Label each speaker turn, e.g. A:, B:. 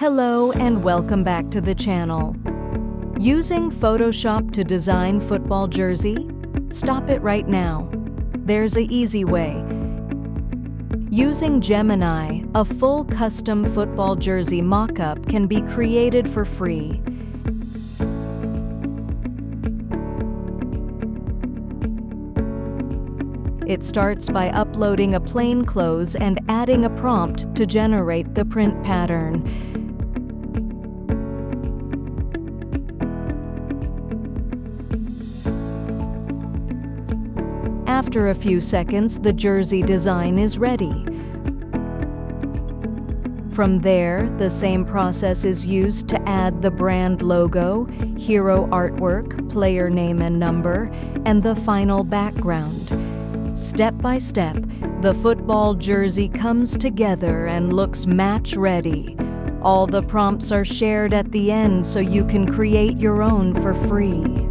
A: Hello and welcome back to the channel. Using Photoshop to design football jersey? Stop it right now. There's an easy way. Using Gemini, a full custom football jersey mock-up can be created for free. It starts by uploading a plain clothes and adding a prompt to generate the print pattern. After a few seconds, the jersey design is ready. From there, the same process is used to add the brand logo, hero artwork, player name and number, and the final background. Step by step, the football jersey comes together and looks match ready. All the prompts are shared at the end so you can create your own for free.